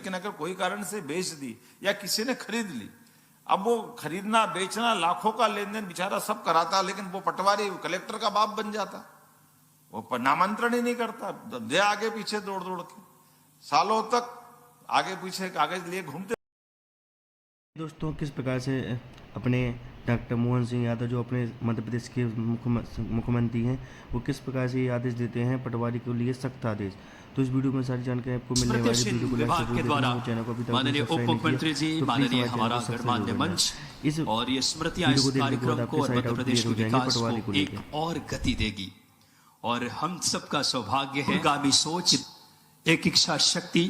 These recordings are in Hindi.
लेकिन अगर कोई कारण से बेच दी या किसी ने खरीद ली, अब वो खरीदना बेचना लाखों का लेन देन बेचारा सब कराता, लेकिन वो पटवारी कलेक्टर का बाप बन जाता, वो नामांतरण ही नहीं करता, दे आगे पीछे दौड़ दौड़ के सालों तक आगे पीछे कागज लिए घूमते। दोस्तों, किस प्रकार से अपने डॉक्टर मोहन सिंह यादव जो अपने मध्य प्रदेश के मुख्यमंत्री हैं, वो किस प्रकार से ये आदेश देते हैं पटवारी के लिए सख्त आदेश। तो इस वीडियो में सारी जानकारी आपको मिलने वाली है। वीडियो को लाइक के द्वारा माननीय उप मुख्यमंत्री जी, माननीय हमारा गणमान्य मंच और ये स्मृतियां इस कार्यक्रम को और मध्य प्रदेश के विकास को एक और गति देगी। और हम सबका सौभाग्य है आगामी सोच, एक इच्छा शक्ति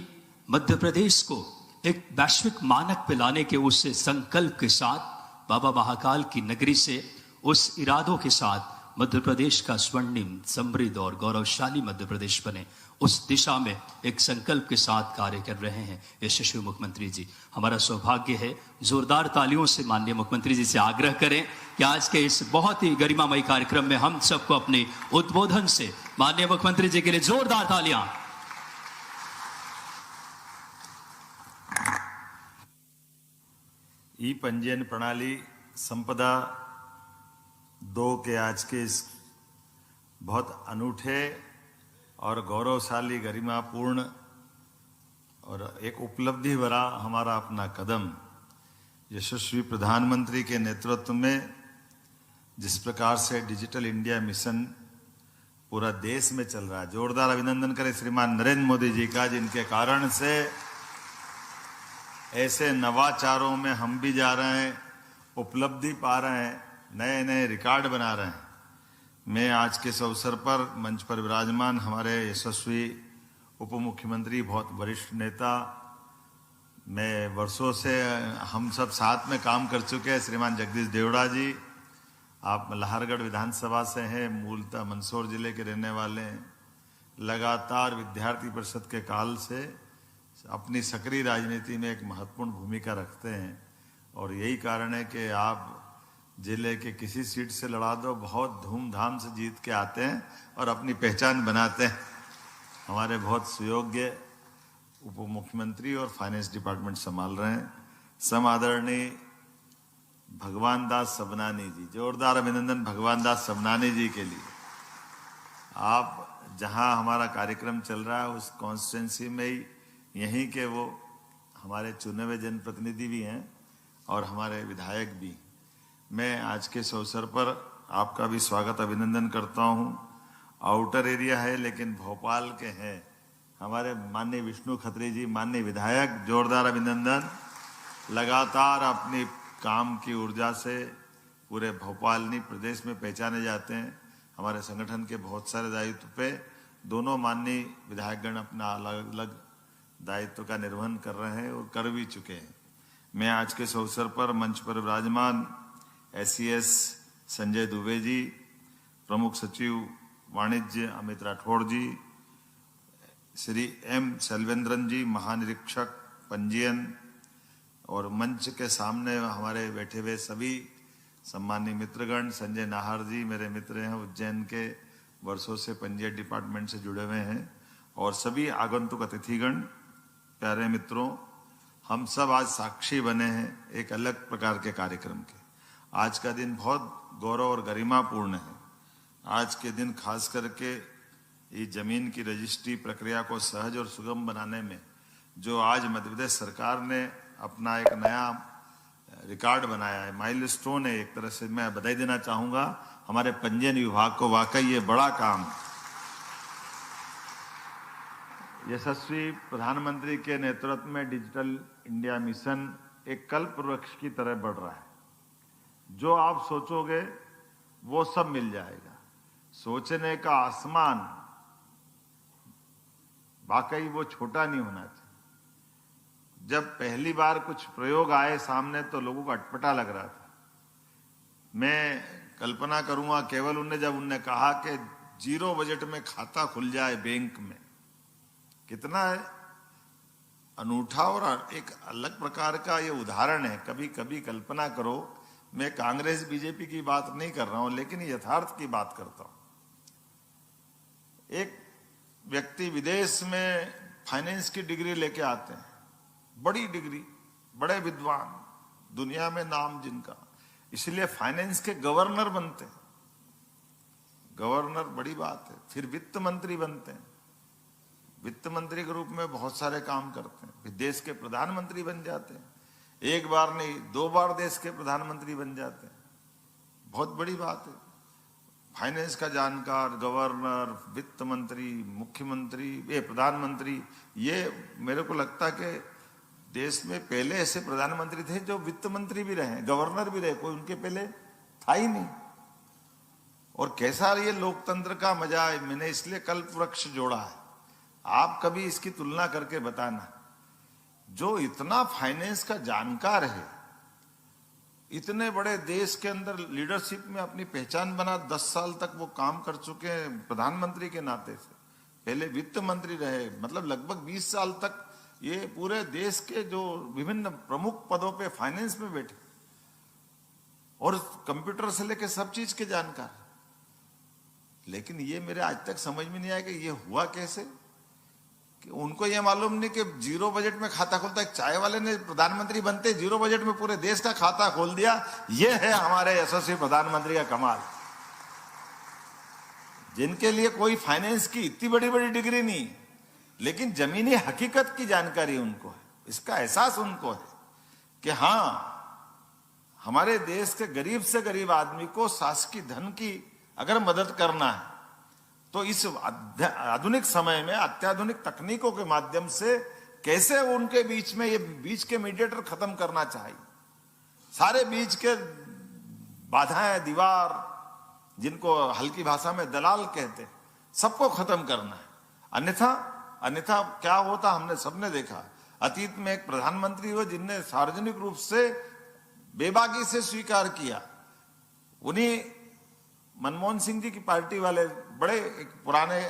मध्य प्रदेश को एक वैश्विक मानक पे लाने के उस संकल्प के साथ, बाबा महाकाल की नगरी से उस इरादों के साथ मध्य प्रदेश का स्वर्णिम समृद्ध और गौरवशाली मध्य प्रदेश बने, उस दिशा में एक संकल्प के साथ कार्य कर रहे हैं यशस्वी मुख्यमंत्री जी। हमारा सौभाग्य है, जोरदार तालियों से माननीय मुख्यमंत्री जी से आग्रह करें कि आज के इस बहुत ही गरिमामयी कार्यक्रम में हम सबको अपने उद्बोधन से माननीय मुख्यमंत्री जी के लिए जोरदार तालियां। ई पंजीयन प्रणाली संपदा 2 के आज के इस बहुत अनूठे और गौरवशाली गरिमापूर्ण और एक उपलब्धि भरा हमारा अपना कदम यशस्वी प्रधानमंत्री के नेतृत्व में जिस प्रकार से डिजिटल इंडिया मिशन पूरा देश में चल रहा है, जोरदार अभिनंदन करें श्रीमान नरेंद्र मोदी जी का, जिनके कारण से ऐसे नवाचारों में हम भी जा रहे हैं, उपलब्धि पा रहे हैं, नए नए रिकॉर्ड बना रहे हैं। मैं आज के इस अवसर पर मंच पर विराजमान हमारे यशस्वी उप मुख्यमंत्री, बहुत वरिष्ठ नेता, मैं वर्षों से हम सब साथ में काम कर चुके हैं, श्रीमान जगदीश देवड़ा जी, आप मल्हारगढ़ विधानसभा से हैं, मूलतः मंदसौर जिले के रहने वाले हैं, लगातार विद्यार्थी परिषद के काल से अपनी सक्रिय राजनीति में एक महत्वपूर्ण भूमिका रखते हैं। और यही कारण है कि आप जिले के किसी सीट से लड़ा दो, बहुत धूमधाम से जीत के आते हैं और अपनी पहचान बनाते हैं। हमारे बहुत सुयोग्य उप मुख्यमंत्री और फाइनेंस डिपार्टमेंट संभाल रहे हैं, सम आदरणीय भगवान दास सबनानी जी, जोरदार अभिनंदन भगवान दास सबनानी जी के लिए। आप जहां हमारा कार्यक्रम चल रहा है उस कॉन्स्टिट्यूंसी में ही यहीं के वो हमारे चुने हुए जनप्रतिनिधि भी हैं और हमारे विधायक भी। मैं आज के इस अवसर पर आपका भी स्वागत अभिनंदन करता हूं। आउटर एरिया है लेकिन भोपाल के हैं हमारे माननीय विष्णु खत्री जी, माननीय विधायक, जोरदार अभिनंदन। लगातार अपनी काम की ऊर्जा से पूरे भोपाल नहीं प्रदेश में पहचाने जाते हैं। हमारे संगठन के बहुत सारे दायित्व पे दोनों माननीय विधायकगण अपना अलग अलग दायित्व का निर्वहन कर रहे हैं और कर भी चुके हैं। मैं आज के इस अवसर पर मंच पर विराजमान SES संजय दुबे जी, प्रमुख सचिव वाणिज्य अमित राठौड़ जी, श्री M सेल्वेंद्रन जी, महानिरीक्षक पंजीयन, और मंच के सामने हमारे बैठे हुए सभी सम्मानीय मित्रगण, संजय नाहर जी मेरे मित्र हैं, उज्जैन के वर्षों से पंजीयन डिपार्टमेंट से जुड़े हुए हैं, और सभी आगंतुक अतिथिगण, प्यारे मित्रों, हम सब आज साक्षी बने हैं एक अलग प्रकार के कार्यक्रम के। आज का दिन बहुत गौरव और गरिमापूर्ण है। आज के दिन खास करके ये जमीन की रजिस्ट्री प्रक्रिया को सहज और सुगम बनाने में जो आज मध्य प्रदेश सरकार ने अपना एक नया रिकॉर्ड बनाया है, माइलस्टोन है एक तरह से, मैं बधाई देना चाहूंगा हमारे पंजीयन विभाग को। वाकई ये बड़ा काम यशस्वी प्रधानमंत्री के नेतृत्व में डिजिटल इंडिया मिशन एक कल्प वृक्ष की तरह बढ़ रहा है। जो आप सोचोगे वो सब मिल जाएगा। सोचने का आसमान वाकई वो छोटा नहीं होना चाहिए। जब पहली बार कुछ प्रयोग आए सामने तो लोगों को अटपटा लग रहा था। मैं कल्पना करूंगा केवल जब उनने कहा कि 0 बजट में खाता खुल जाए बैंक में, कितना अनूठा और एक अलग प्रकार का ये उदाहरण है। कभी कभी कल्पना करो, मैं कांग्रेस बीजेपी की बात नहीं कर रहा हूं लेकिन यथार्थ की बात करता हूं। एक व्यक्ति विदेश में फाइनेंस की डिग्री लेके आते हैं, बड़ी डिग्री, बड़े विद्वान, दुनिया में नाम जिनका, इसलिए फाइनेंस के गवर्नर बनते हैं। गवर्नर बड़ी बात है। फिर वित्त मंत्री बनते हैं, वित्त मंत्री के रूप में बहुत सारे काम करते हैं। फिर देश के प्रधानमंत्री बन जाते हैं, एक बार नहीं 2 बार देश के प्रधानमंत्री बन जाते हैं। बहुत बड़ी बात है। फाइनेंस का जानकार, गवर्नर, वित्त मंत्री, मुख्यमंत्री, ये प्रधानमंत्री, ये मेरे को लगता है कि देश में पहले ऐसे प्रधानमंत्री थे जो वित्त मंत्री भी रहे, गवर्नर भी रहे, कोई उनके पहले था ही नहीं। और कैसा ये लोकतंत्र का मजा है। मैंने इसलिए कल्प वृक्ष जोड़ा है। आप कभी इसकी तुलना करके बताना, जो इतना फाइनेंस का जानकार है, इतने बड़े देश के अंदर लीडरशिप में अपनी पहचान बना, 10 साल तक वो काम कर चुके हैं प्रधानमंत्री के नाते से, पहले वित्त मंत्री रहे, मतलब लगभग 20 साल तक ये पूरे देश के जो विभिन्न प्रमुख पदों पे फाइनेंस में बैठे, और कंप्यूटर से लेके सब चीज के जानकार। लेकिन ये मेरे आज तक समझ में नहीं आया कि ये हुआ कैसे, कि उनको ये मालूम नहीं कि जीरो बजट में खाता खोलता। एक चाय वाले ने प्रधानमंत्री बनते जीरो बजट में पूरे देश का खाता खोल दिया। ये है हमारे यशस्वी प्रधानमंत्री का कमाल, जिनके लिए कोई फाइनेंस की इतनी बड़ी बड़ी डिग्री नहीं, लेकिन जमीनी हकीकत की जानकारी उनको है, इसका एहसास उनको है कि हाँ, हमारे देश के गरीब से गरीब आदमी को शासकीय धन की अगर मदद करना है तो इस आधुनिक समय में अत्याधुनिक तकनीकों के माध्यम से कैसे उनके बीच में ये बीच के मीडिएटर खत्म करना चाहिए। सारे बीच के बाधाएं, दीवार, जिनको हल्की भाषा में दलाल कहते हैं, सबको खत्म करना है। अन्यथा क्या होता, हमने सबने देखा। अतीत में एक प्रधानमंत्री हुए जिनने सार्वजनिक रूप से बेबाकी से स्वीकार किया, उन्हीं मनमोहन सिंह जी की पार्टी वाले बड़े एक पुराने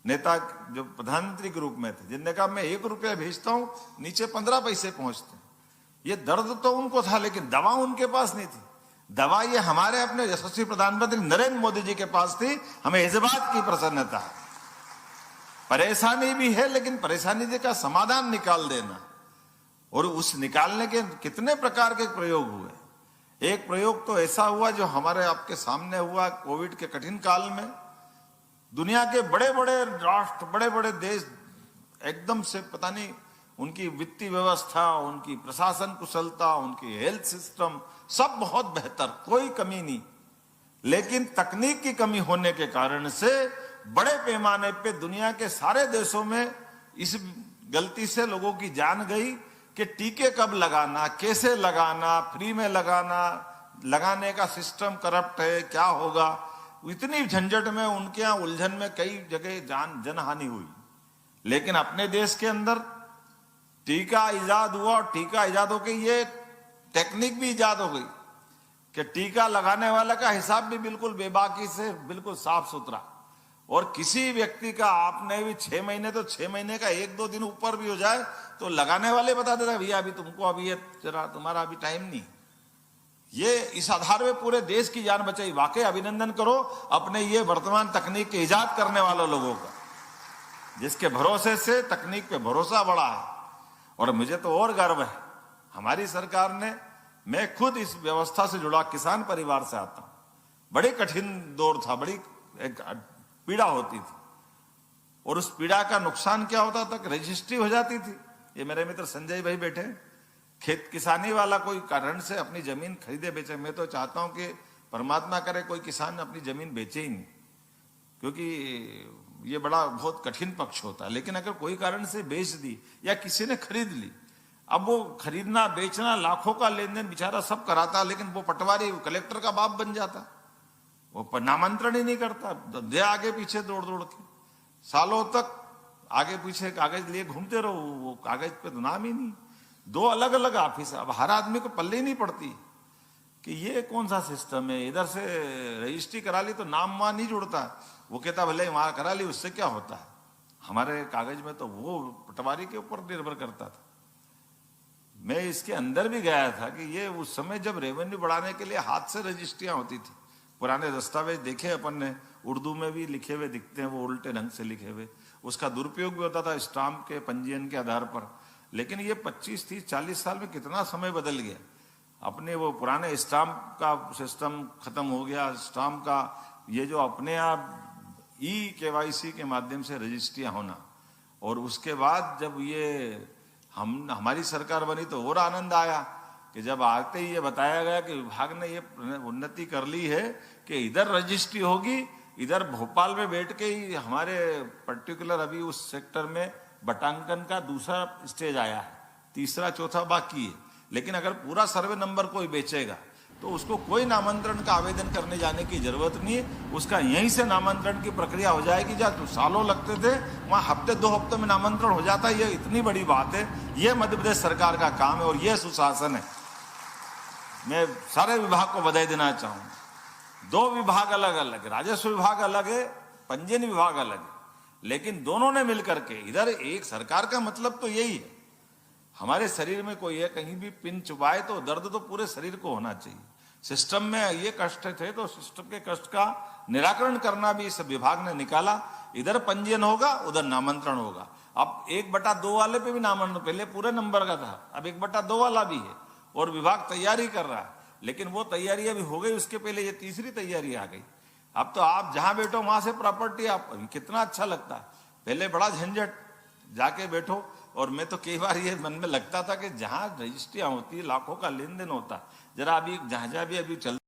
नेता जो प्रधानमंत्री के रूप में थे, जिनने कहा मैं 1 रुपया भेजता हूं, नीचे 15 पैसे पहुंचते हैं। ये दर्द तो उनको था, लेकिन दवा उनके पास नहीं थी। दवा ये हमारे अपने यशस्वी प्रधानमंत्री नरेंद्र मोदी जी के पास थी। हमें इस बात की प्रसन्नता है। परेशानी भी है, लेकिन परेशानी का समाधान निकाल देना, और उस निकालने के कितने प्रकार के प्रयोग हुए। एक प्रयोग तो ऐसा हुआ जो हमारे आपके सामने हुआ कोविड के कठिन काल में। दुनिया के बड़े बड़े राष्ट्र, बड़े बड़े देश एकदम से पता नहीं, उनकी वित्तीय व्यवस्था, उनकी प्रशासन कुशलता, उनकी हेल्थ सिस्टम सब बहुत बेहतर, कोई कमी नहीं, लेकिन तकनीक की कमी होने के कारण से बड़े पैमाने पे दुनिया के सारे देशों में इस गलती से लोगों की जान गई कि टीके कब लगाना, कैसे लगाना, फ्री में लगाना, लगाने का सिस्टम करप्ट है, क्या होगा। इतनी झंझट में, उनके यहाँ उलझन में कई जगह जनहानि हुई। लेकिन अपने देश के अंदर टीका इजाद हुआ, और टीका इजाद होकर ये टेक्निक भी इजाद हो गई कि टीका लगाने वाला का हिसाब भी बिल्कुल बेबाकी से, बिल्कुल साफ सुथरा। और किसी व्यक्ति का आपने भी 6 महीने, तो 6 महीने का 1-2 दिन ऊपर भी हो जाए तो लगाने वाले बता देता भैया अभी तुमको, अभी ये जरा तुम्हारा अभी टाइम नहीं। ये इस आधार में पूरे देश की जान बचाई। वाकई अभिनंदन करो अपने ये वर्तमान तकनीक के इजाद करने वाले लोगों का, जिसके भरोसे से तकनीक पे भरोसा बढ़ा है। और मुझे तो और गर्व है, हमारी सरकार ने, मैं खुद इस व्यवस्था से जुड़ा किसान परिवार से आता हूं, बड़ी कठिन दौर था, बड़ी एक पीड़ा होती थी, और उस पीड़ा का नुकसान क्या होता था, रजिस्ट्री हो जाती थी। ये मेरे मित्र संजय भाई बैठे, खेत किसानी वाला कोई कारण से अपनी जमीन खरीदे बेचे। मैं तो चाहता हूं कि परमात्मा करे कोई किसान अपनी जमीन बेचे ही नहीं, क्योंकि ये बड़ा बहुत कठिन पक्ष होता है। लेकिन अगर कोई कारण से बेच दी या किसी ने खरीद ली, अब वो खरीदना बेचना लाखों का लेन देन बेचारा सब कराता, लेकिन वो पटवारी कलेक्टर का बाप बन जाता, वो नामांतरण ही नहीं करता, दे आगे पीछे दौड़ दौड़ के सालों तक आगे पीछे कागज लिए घूमते रहो, वो कागज पे तो नाम ही नहीं। 2 अलग अलग ऑफिस, अब हर आदमी को पल्ले ही नहीं पड़ती कि ये कौन सा सिस्टम है। इधर से रजिस्ट्री करा ली तो नाम वहां नहीं जुड़ता, वो कहता भले वहां करा ली, उससे क्या होता है। हमारे कागज में तो वो पटवारी के ऊपर निर्भर करता था। मैं इसके अंदर भी गया था कि ये उस समय जब रेवेन्यू बढ़ाने के लिए हाथ से रजिस्ट्रियां होती थी, पुराने दस्तावेज देखे अपन ने, उर्दू में भी लिखे हुए दिखते हैं, वो उल्टे ढंग से लिखे हुए, उसका दुरुपयोग भी होता था स्टाम्प के पंजीयन के आधार पर। लेकिन ये 25, 30, 40 साल में कितना समय बदल गया। अपने वो पुराने स्टाम्प का सिस्टम खत्म हो गया, स्टाम्प का ये जो अपने आप KYC के माध्यम से रजिस्ट्रियां होना, और उसके बाद जब ये हमारी सरकार बनी तो और आनंद आया कि जब आते ही ये बताया गया कि विभाग ने ये उन्नति कर ली है कि इधर रजिस्ट्री होगी, इधर भोपाल में बैठ के ही हमारे पर्टिकुलर अभी उस सेक्टर में बटांकन का दूसरा स्टेज आया है, तीसरा चौथा बाकी है। लेकिन अगर पूरा सर्वे नंबर कोई बेचेगा तो उसको कोई नामांतरण का आवेदन करने जाने की जरूरत नहीं है, उसका यहीं से नामांतरण की प्रक्रिया हो जाएगी। जहाँ तो सालों लगते थे वहां हफ्ते 2 हफ्ते में नामांतरण हो जाता है। ये इतनी बड़ी बात है, ये मध्य प्रदेश सरकार का काम है और ये सुशासन है। मैं सारे विभाग को बधाई देना चाहूंगा। 2 विभाग अलग अलग, राजस्व विभाग अलग है, पंजीयन विभाग अलग है, लेकिन दोनों ने मिलकर के इधर एक सरकार का मतलब तो यही है। हमारे शरीर में कोई है कहीं भी पिन चुभाए तो दर्द तो पूरे शरीर को होना चाहिए। सिस्टम में ये कष्ट थे तो सिस्टम के कष्ट का निराकरण करना भी इस विभाग ने निकाला। इधर पंजीयन होगा, उधर नामांतरण होगा। अब 1/2 वाले पे भी नामांतरण, पहले पूरे नंबर का था, अब 1/2 वाला भी है और विभाग तैयारी कर रहा है। लेकिन वो तैयारी अभी हो गई, उसके पहले ये तीसरी तैयारी आ गई। अब तो आप जहां बैठो वहां से प्रॉपर्टी, आप कितना अच्छा लगता है। पहले बड़ा झंझट, जाके बैठो। और मैं तो कई बार ये मन में लगता था कि जहां रजिस्ट्रियां होती, लाखों का लेन देन होता, जरा अभी जहां भी अभी चल